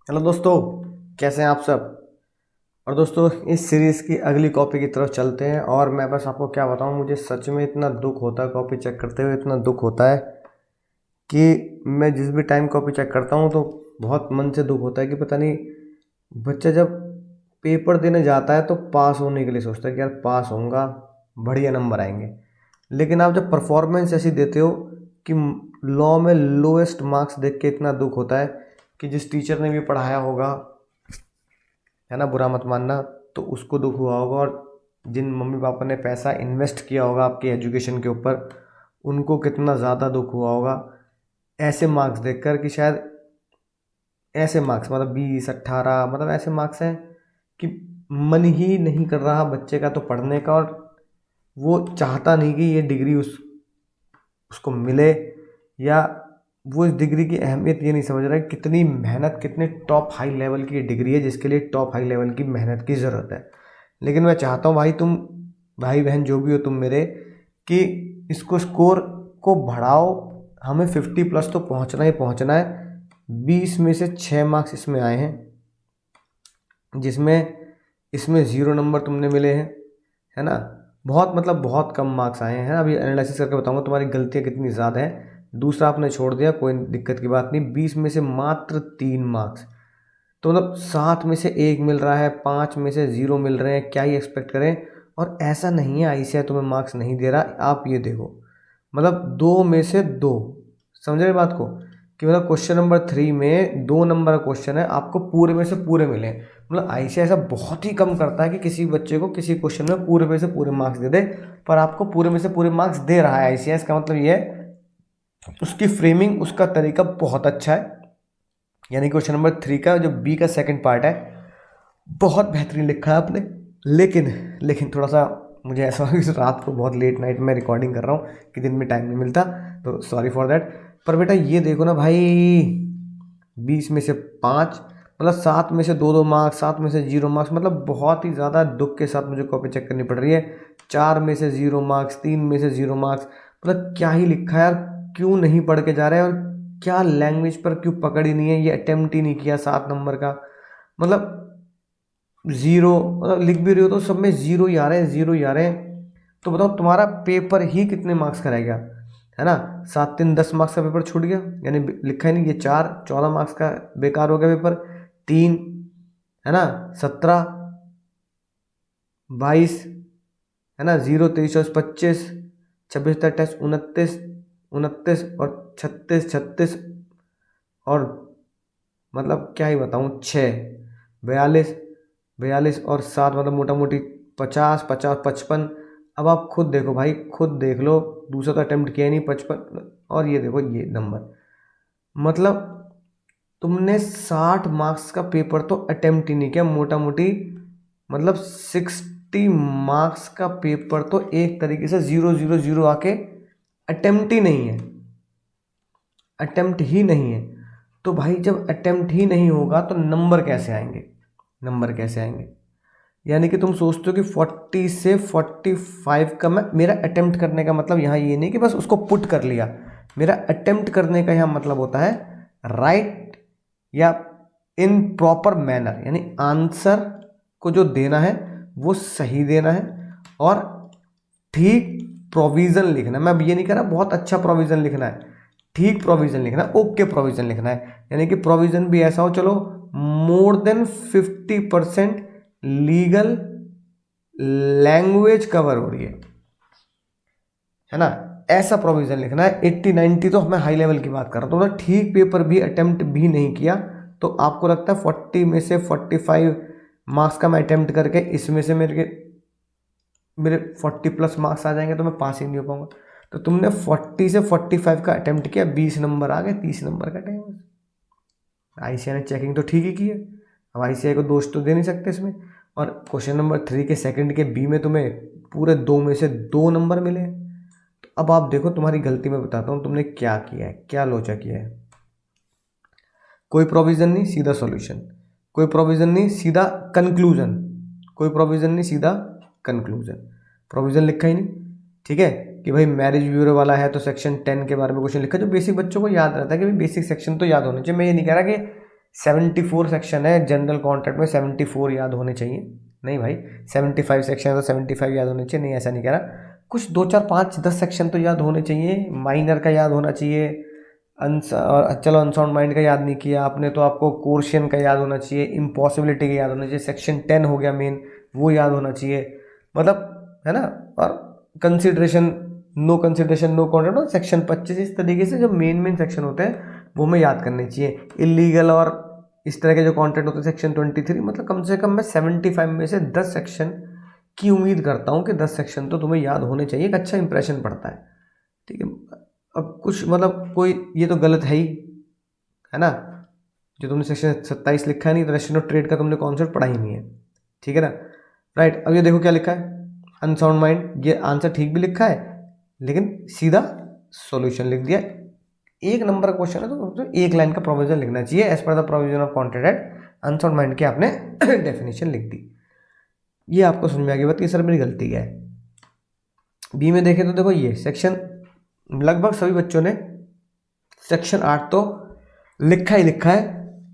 Hello दोस्तों, कैसे हैं आप सब। और दोस्तों, इस सीरीज़ की अगली कॉपी की तरफ चलते हैं। और मैं बस आपको क्या बताऊं, मुझे सच में इतना दुख होता है कॉपी चेक करते हुए, इतना दुख होता है कि मैं जिस भी टाइम कॉपी चेक करता हूं तो बहुत मन से दुख होता है कि पता नहीं, बच्चा जब पेपर देने जाता है तो पास होने के लिए सोचता है कि यार पास होऊंगा, बढ़िया नंबर आएंगे। लेकिन आप जब परफॉर्मेंस ऐसी देते हो कि लॉ में लोएस्ट मार्क्स देख के इतना दुख होता है कि जिस टीचर ने भी पढ़ाया होगा, है ना, बुरा मत मानना, तो उसको दुख हुआ होगा। और जिन मम्मी पापा ने पैसा इन्वेस्ट किया होगा आपके एजुकेशन के ऊपर, उनको कितना ज़्यादा दुख हुआ होगा ऐसे मार्क्स देखकर कि शायद ऐसे मार्क्स मतलब 20 18, मतलब ऐसे मार्क्स हैं कि मन ही नहीं कर रहा बच्चे का तो पढ़ने का। और वो चाहता नहीं कि ये डिग्री उसको मिले, या वो इस डिग्री की अहमियत ये नहीं समझ रहा है कि कितनी मेहनत, कितने टॉप हाई लेवल की ये डिग्री है जिसके लिए टॉप हाई लेवल की मेहनत की ज़रूरत है। लेकिन मैं चाहता हूँ भाई, तुम भाई बहन जो भी हो तुम मेरे, कि इसको स्कोर को बढ़ाओ। हमें 50+ तो पहुँचना ही पहुँचना है। 20 में से 6 मार्क्स इसमें आए हैं, जिसमें इसमें 0 नंबर तुमने मिले हैं, है ना। बहुत मतलब बहुत कम मार्क्स आए हैं। अभी एनालिसिस करके बताऊंगा तुम्हारी गलतियां कितनी ज़्यादा हैं। दूसरा आपने छोड़ दिया, कोई दिक्कत की बात नहीं। 20 में से मात्र 3 मार्क्स, तो मतलब 7 में से 1 मिल रहा है, 5 में से 0 मिल रहे हैं, क्या ही एक्सपेक्ट करें। और ऐसा नहीं है ICAI तुम्हें मार्क्स नहीं दे रहा। आप ये देखो, मतलब 2 में से 2, समझ रहे बात को, कि मतलब क्वेश्चन नंबर 3 में 2 नंबर का क्वेश्चन है, आपको पूरे में से पूरे मिले। मतलब ICAI ऐसा बहुत ही कम करता है कि किसी बच्चे को किसी क्वेश्चन में पूरे में से पूरे मार्क्स दे दे, पर आपको पूरे में से पूरे मार्क्स दे रहा है ICAI। इसका मतलब ये है, उसकी फ्रेमिंग, उसका तरीका बहुत अच्छा है। यानी क्वेश्चन नंबर 3 का जो बी का सेकंड पार्ट है, बहुत बेहतरीन लिखा है आपने। लेकिन लेकिन थोड़ा सा मुझे ऐसा हो कि रात को बहुत लेट नाइट में रिकॉर्डिंग कर रहा हूँ कि दिन में टाइम नहीं मिलता, तो सॉरी फॉर दैट। पर बेटा ये देखो ना भाई, 20 में से 5, मतलब 7 में से 2 2 मार्क्स, 7 में से 0 मार्क्स, मतलब बहुत ही ज़्यादा दुख के साथ मुझे कॉपी चेक करनी पड़ रही है। 4 में से 0 मार्क्स, 3 में से 0 मार्क्स, मतलब क्या ही लिखा है यार। क्यों नहीं पढ़ के जा रहे हैं, और क्या लैंग्वेज पर क्यों पकड़ ही नहीं है, ये अटेम्प्ट ही नहीं किया 7 नंबर का। मतलब 0, मतलब लिख भी रहे हो तो सब में 0 ही आ रहे हैं, 0 ही आ रहे हैं। तो बताओ तुम्हारा पेपर ही कितने मार्क्स का रह गया, है ना। 7 3 10 मार्क्स का पेपर छूट गया, यानी लिखा ही नहीं। ये 4 14 मार्क्स का बेकार हो गया पेपर। 3, है ना, 17 22, है ना, 0 23 24 25, 26 27 29, 29 और 36 36, और मतलब क्या ही बताऊँ, 6 42 42 और 7, मतलब मोटा मोटी 50 50 55। अब आप खुद देखो भाई, खुद देख लो, दूसरा तो अटेम्प्ट किया ही नहीं, 55। और ये देखो ये नंबर, मतलब तुमने 60 मार्क्स का पेपर तो अटेम्प्ट ही नहीं किया मोटा मोटी। मतलब 60 मार्क्स का पेपर तो एक तरीके से 0 0 0 आके अटेम्प्ट ही नहीं है, अटेम्प्ट ही नहीं है। तो भाई जब अटेम्प्ट ही नहीं होगा तो नंबर कैसे आएंगे, नंबर कैसे आएंगे। यानी कि तुम सोचते हो कि 40 से 45 का मैं, मेरा अटेम्प्ट करने का मतलब यहाँ ये नहीं कि बस उसको पुट कर लिया। मेरा अटेम्प्ट करने का यहाँ मतलब होता है राइट, या इन प्रॉपर मैनर, यानी आंसर को जो देना है वो सही देना है, और ठीक प्रोविज़न लिखना है। मैं अब ये नहीं कह रहा बहुत अच्छा प्रोविज़न लिखना है, ठीक प्रोविज़न लिखना है, ओके प्रोविज़न लिखना है। यानी कि प्रोविज़न भी ऐसा हो, चलो more than 50% legal language cover हो रही है ना, ऐसा प्रोविज़न लिखना है। 80 90 तो मैं हाई लेवल की बात कर रहा हूँ। तो ठीक पेपर भी अटेम्प्ट भी नहीं किया, तो आपको लगता है 40 में से 45 मार्क्स का मैं अटेम्प्ट करके इसमें से मेरे मेरे 40+ मार्क्स आ जाएंगे तो मैं पास ही नहीं हो पाऊंगा। तो तुमने 40 से 45 का अटेम्प्ट किया, 20 नंबर आ गए, 30 नंबर का टाइम। ICAI ने चेकिंग तो ठीक ही की है, अब ICAI को दोष तो दे नहीं सकते इसमें। और क्वेश्चन नंबर 3 के सेकंड के बी में तुम्हें पूरे 2 में से 2 नंबर मिले हैं। तो अब आप देखो, तुम्हारी गलती मैं बताता हूँ तुमने क्या किया है, क्या लोचा किया है। कोई प्रोविज़न नहीं, सीधा सॉल्यूशन। कोई प्रोविज़न नहीं, सीधा कंक्लूजन। कोई प्रोविज़न नहीं, सीधा कंक्लूजन। प्रोविज़न लिखा ही नहीं, ठीक है, कि भाई मैरिज ब्यूरो वाला है तो सेक्शन 10 के बारे में क्वेश्चन लिखा, जो बेसिक बच्चों को याद रहता है कि भाई बेसिक सेक्शन तो याद होना चाहिए। मैं ये नहीं कह रहा कि 74 सेक्शन है जनरल कॉन्ट्रैक्ट में, 74 याद होने चाहिए। नहीं भाई 75 सेक्शन है तो 75 याद होने चाहिए, नहीं ऐसा नहीं कह रहा। कुछ 2 4 5 10 सेक्शन तो याद होने चाहिए। माइनर का याद होना चाहिए, चलो अनसाउंड माइंड का याद नहीं किया आपने तो आपको कोर्शन का याद होना चाहिए, इम्पॉसिबिलिटी का याद होना चाहिए, सेक्शन 10 हो गया मेन, वो याद होना चाहिए, मतलब है ना। और consideration, no consideration, no contract, section 25, इस तरीके से जो मेन सेक्शन होते हैं वो हमें याद करने चाहिए। इलीगल और इस तरह के जो कॉन्ट्रैक्ट होते हैं सेक्शन 23, मतलब कम से कम मैं 75 में से 10 सेक्शन की उम्मीद करता हूँ कि 10 सेक्शन तो तुम्हें याद होने चाहिए, एक अच्छा इंप्रेशन पड़ता है। ठीक है, अब कुछ मतलब कोई ये तो गलत है ही, है ना, जो तुमने सेक्शन 27 लिखा है नहीं, रशियन ऑफ ट्रेड का तुमने कॉन्सेप्ट पढ़ा ही नहीं है। ठीक है ना, राइट। अब ये देखो क्या लिखा है, अनसाउंड माइंड, ये आंसर ठीक भी लिखा है लेकिन सीधा सॉल्यूशन लिख दिया। एक नंबर का क्वेश्चन है तो एक लाइन का प्रोविजन लिखना चाहिए, as per the provision of contract act unsound mind की आपने डेफिनेशन लिख दी। ये आपको समझ में आ गई बात कि सर मेरी गलती है। बी में देखें तो देखो ये सेक्शन लगभग सभी बच्चों ने सेक्शन 8 तो लिखा ही लिखा है,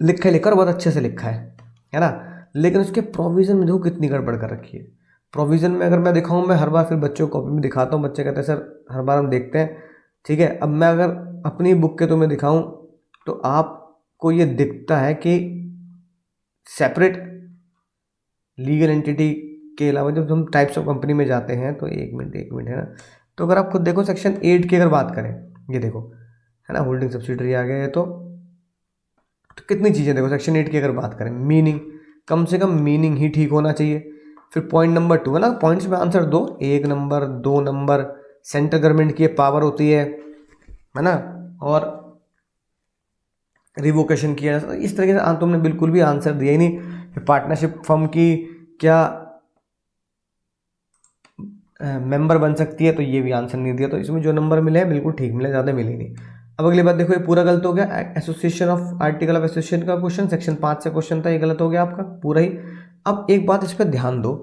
लिखा ही लिखा और बहुत अच्छे से लिखा है ना, लेकिन उसके प्रोविज़न में देखो कितनी गड़बड़ कर रखी है। प्रोविज़न में अगर मैं दिखाऊं, मैं हर बार फिर बच्चों को कॉपी में दिखाता हूँ, बच्चे कहते हैं सर हर बार हम देखते हैं। ठीक है, अब मैं अगर अपनी बुक के तुम्हें दिखाऊं तो आपको ये दिखता है कि सेपरेट लीगल एंटिटी के अलावा जब हम टाइप्स ऑफ कंपनी में जाते हैं तो एक मिनट है ना, तो अगर आप खुद देखो सेक्शन 8 की अगर बात करें, ये देखो है ना, होल्डिंग सब्सिडरी आ गया है तो कितनी चीज़ें देखो सेक्शन 8 की अगर बात करें, मीनिंग, कम से कम मीनिंग ही ठीक होना चाहिए। फिर पॉइंट नंबर 2 है ना, पॉइंट्स में आंसर दो, 1 नंबर 2 नंबर, सेंट्रल गवर्नमेंट की पावर होती है ना, और रिवोकेशन किया, इस तरीके से तुमने बिल्कुल भी आंसर दिया ही नहीं। पार्टनरशिप फर्म की क्या मेंबर बन सकती है, तो ये भी आंसर नहीं दिया, तो इसमें जो नंबर मिले हैं बिल्कुल ठीक मिले, ज़्यादा मिले नहीं। अब अगली बात देखो, ये पूरा गलत हो गया। Association of article of association का क्वेश्चन सेक्शन 5 से क्वेश्चन था, ये गलत हो गया आपका पूरा ही। अब एक बात इस पर ध्यान दो,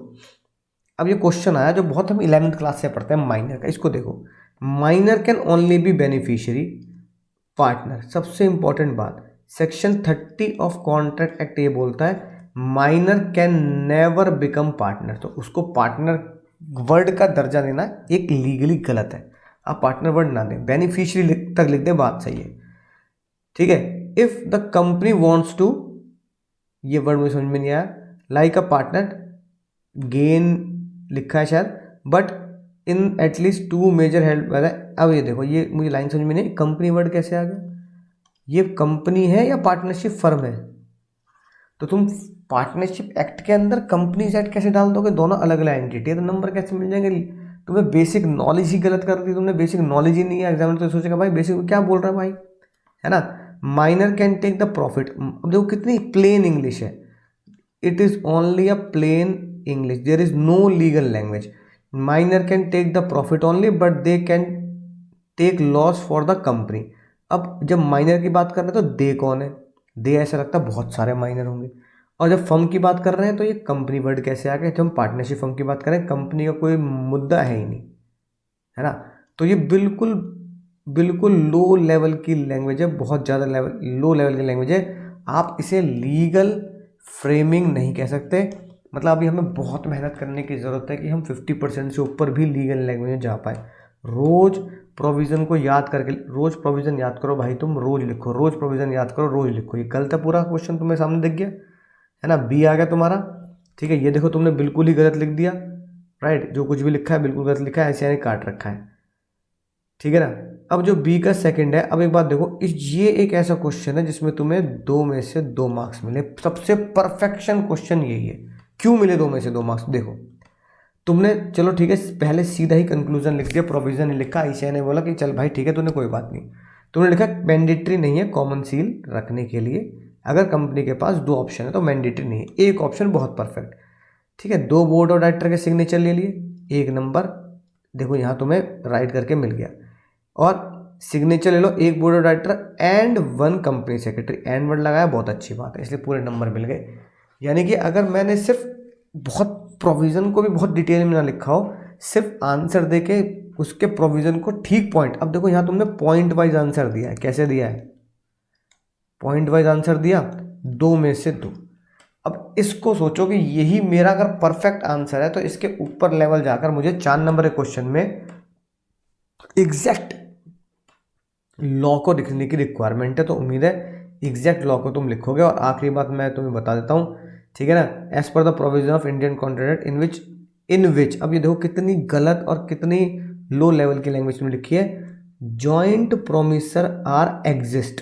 अब ये क्वेश्चन आया जो बहुत हम 11th क्लास से पढ़ते हैं माइनर का, इसको देखो, minor can only be beneficiary partner. सबसे इंपॉर्टेंट बात, सेक्शन 30 ऑफ कॉन्ट्रैक्ट एक्ट ये बोलता है minor can never become partner, तो उसको पार्टनर वर्ड का दर्जा देना एक लीगली गलत है, आप पार्टनर वर्ड ना दें, बेनिफिशियरी तक लिख दें, बात सही है। ठीक है, if the company wants to, ये वर्ड मुझे समझ में नहीं आया, लाइक अ पार्टनर गेन लिखा है शायद, but in at least 2 major help. अब ये देखो, ये मुझे लाइन समझ में नहीं, कंपनी वर्ड कैसे आ गया, ये कंपनी है या पार्टनरशिप फर्म है, तो तुम पार्टनरशिप एक्ट के अंदर कंपनीज एक्ट कैसे डाल दोगे, दोनों अलग अलग एंटिटी है, तो नंबर कैसे मिल जाएंगे। तुम्हें बेसिक नॉलेज ही गलत कर दी, तुमने बेसिक नॉलेज ही नहीं है, एग्जामिनर तो सोचेगा भाई बेसिक क्या बोल रहा है भाई, है ना। Minor can take the profit, अब देखो कितनी प्लेन इंग्लिश है, it is only a plain English, there is no legal language. Minor can take the profit only but they can take loss for the company. अब जब minor की बात कर रहे हैं तो दे कौन है, दे ऐसा लगता है बहुत सारे माइनर होंगे, और जब फर्म की बात कर रहे हैं तो ये कंपनी वर्ड कैसे आ गया, जब हम पार्टनरशिप फर्म की बात करें, कंपनी का कोई मुद्दा है ही नहीं, है ना। तो ये बिल्कुल बिल्कुल लो लेवल की लैंग्वेज है, बहुत ज़्यादा लो लेवल की लैंग्वेज है, आप इसे लीगल फ्रेमिंग नहीं कह सकते। मतलब अभी हमें बहुत मेहनत करने की ज़रूरत है कि हम 50% से ऊपर भी लीगल लैंग्वेज में जा पाए। रोज़ प्रोविज़न को याद करके, रोज़ प्रोविज़न याद करो भाई, तुम रोज़ लिखो, रोज़ प्रोविज़न याद करो, रोज़ लिखो। ये गलत है, पूरा क्वेश्चन तुम्हें सामने दिख गया है ना, बी आ गया तुम्हारा। ठीक है, ये देखो तुमने बिल्कुल ही गलत लिख दिया, राइट, जो कुछ भी लिखा है बिल्कुल गलत लिखा है, ऐसे यानी काट रखा है। ठीक है ना, अब जो बी का सेकंड है, अब एक बात देखो, ये एक ऐसा क्वेश्चन है जिसमें तुम्हें 2 में से 2 मार्क्स मिले, सबसे परफेक्शन क्वेश्चन यही है। क्यों मिले 2 में से 2 मार्क्स, देखो तुमने, चलो ठीक है, पहले सीधा ही कंक्लूजन लिख दिया, प्रोविजन नहीं लिखा, आईसीआई ने बोला कि चल भाई ठीक है, तूने कोई बात नहीं, तुमने लिखा मैंडेटरी नहीं है कॉमन सील रखने के लिए, अगर कंपनी के पास 2 ऑप्शन है तो मैंडेटरी नहीं है, एक ऑप्शन बहुत परफेक्ट। ठीक है, 2 बोर्ड और डायरेक्टर के सिग्नेचर ले लिए, 1 नंबर, देखो यहाँ तुम्हें राइट करके मिल गया, और सिग्नेचर ले लो, 1 board of director and 1 company secretary, and word लगाया, बहुत अच्छी बात है, इसलिए पूरे नंबर मिल गए। यानी कि अगर मैंने सिर्फ बहुत प्रोविज़न को भी बहुत डिटेल में ना लिखा हो, सिर्फ आंसर दे के उसके प्रोविज़न को ठीक पॉइंट, अब देखो यहाँ तुमने पॉइंट वाइज आंसर दिया है, कैसे दिया है, पॉइंट वाइज आंसर दिया, 2 में से 2। अब इसको सोचो कि यही मेरा अगर परफेक्ट आंसर है तो इसके ऊपर लेवल जाकर मुझे 4 नंबर के क्वेश्चन में एग्जैक्ट लॉ को लिखने की रिक्वायरमेंट है। तो उम्मीद है एग्जैक्ट लॉ को तुम लिखोगे। और आखिरी बात मैं तुम्हें बता देता हूँ, ठीक है ना, as per the provision of Indian contract in which, अब ये देखो कितनी गलत और कितनी लो लेवल की लैंग्वेज में लिखी है, joint promisor are exist.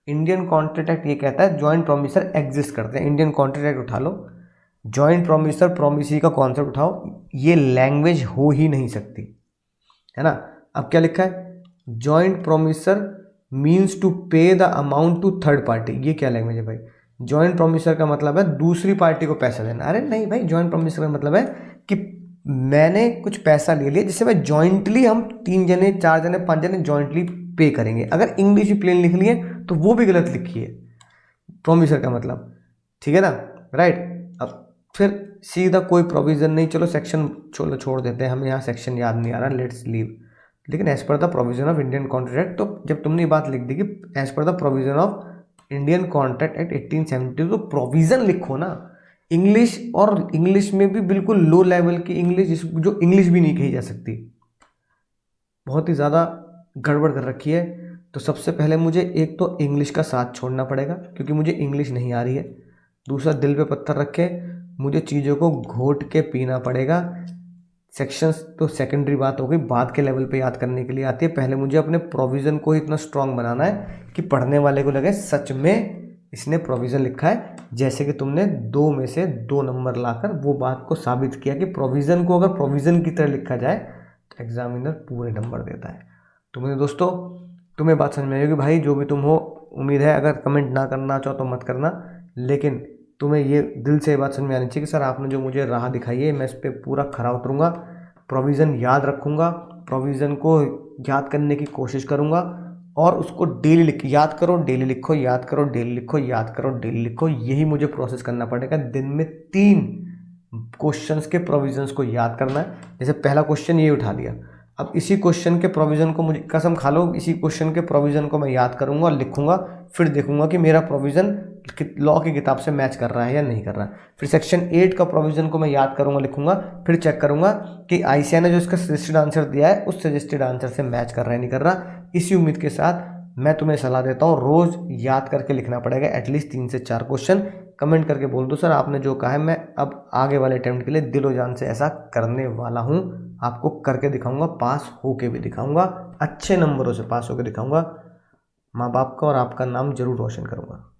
Indian contract act ये कहता है जॉइंट प्रोमिसर एग्जिस्ट करते हैं। इंडियन कॉन्ट्रैक्ट एक्ट उठा लो, जॉइंट प्रोमिसर प्रोमिसी का कॉन्सेप्ट उठाओ, ये लैंग्वेज हो ही नहीं सकती, है ना। अब क्या लिखा है, joint promisor means to pay the amount to third party. ये क्या लैंग्वेज है भाई? जॉइंट प्रोमिसर का मतलब है दूसरी पार्टी को पैसा देना। अरे नहीं भाई, जॉइंट प्रोमिसर का मतलब है कि मैंने कुछ पैसा ले लिया जिससे मैं जॉइंटली, हम 3 जने 4 जने 5 जने जॉइंटली पे करेंगे। अगर इंग्लिश ही प्लेन लिख लिए तो वो भी गलत लिखी है प्रोमिसर का मतलब, ठीक है ना, राइट। अब फिर सीधा कोई प्रोविजन नहीं, चलो सेक्शन चलो छोड़ देते हैं, हमें यहाँ सेक्शन याद नहीं आ रहा, लेट्स लीव। लेकिन as per the provision of Indian contract, तो जब तुमने बात लिख दी कि as per the provision of Indian contract act 1872, तो प्रोविजन लिखो ना। इंग्लिश, और इंग्लिश में भी बिल्कुल लो लेवल की इंग्लिश, जो इंग्लिश भी नहीं कही जा सकती, बहुत ही ज़्यादा गड़बड़ कर रखी है। तो सबसे पहले मुझे एक तो इंग्लिश का साथ छोड़ना पड़ेगा क्योंकि मुझे इंग्लिश नहीं आ रही है। दूसरा, दिल पे पत्थर रख के मुझे चीज़ों को घोट के पीना पड़ेगा। सेक्शंस तो सेकेंडरी बात हो गई, बाद के लेवल पे याद करने के लिए आती है। पहले मुझे अपने प्रोविज़न को इतना स्ट्रांग बनाना है कि पढ़ने वाले को लगे सच में इसने प्रोविज़न लिखा है। जैसे कि तुमने 2 में से 2 नंबर लाकर वो बात को साबित किया कि प्रोविज़न को अगर प्रोविज़न की तरह लिखा जाए तो एग्जामिनर पूरे नंबर देता है। तो मेरे दोस्तों, तुम्हें बात समझ में आएगी भाई, जो भी तुम हो। उम्मीद है अगर कमेंट ना करना चाहो तो मत करना, लेकिन तुम्हें ये दिल से बात समझ में आनी चाहिए कि सर आपने जो मुझे राह दिखाई है मैं इस पर पूरा खरा उतरूँगा, प्रोविज़न याद रखूँगा, प्रोविज़न को याद करने की कोशिश करूँगा और उसको डेली याद करो, डेली लिखो, याद करो, डेली लिखो, याद करो, डेली लिखो। यही मुझे प्रोसेस करना पड़ेगा। दिन में 3 क्वेश्चंस के प्रोविजंस को याद करना है। जैसे पहला क्वेश्चन ये उठा लिया, अब इसी क्वेश्चन के प्रोविज़न को, मुझे कसम खा लो, इसी क्वेश्चन के प्रोविज़न को मैं याद करूंगा और लिखूंगा, फिर देखूंगा कि मेरा प्रोविज़न लॉ की किताब से मैच कर रहा है या नहीं कर रहा है। फिर सेक्शन 8 का प्रोविज़न को मैं याद करूंगा, लिखूंगा, फिर चेक करूंगा कि आईसीएआई ने जो इसका सजेस्टेड आंसर दिया है उस सजेस्टेड आंसर से मैच कर रहा है नहीं कर रहा। इसी उम्मीद के साथ मैं तुम्हें सलाह देता हूँ, रोज़ याद करके लिखना पड़ेगा एटलीस्ट 3 से 4 क्वेश्चन। कमेंट करके बोल दो सर आपने जो कहा है मैं अब आगे वाले अटेम्प्ट के लिए दिलो जान से ऐसा करने वाला हूँ। आपको करके दिखाऊंगा, पास होके भी दिखाऊंगा, अच्छे नंबरों से पास होके दिखाऊंगा, माँ बाप का और आपका नाम जरूर रोशन करूंगा।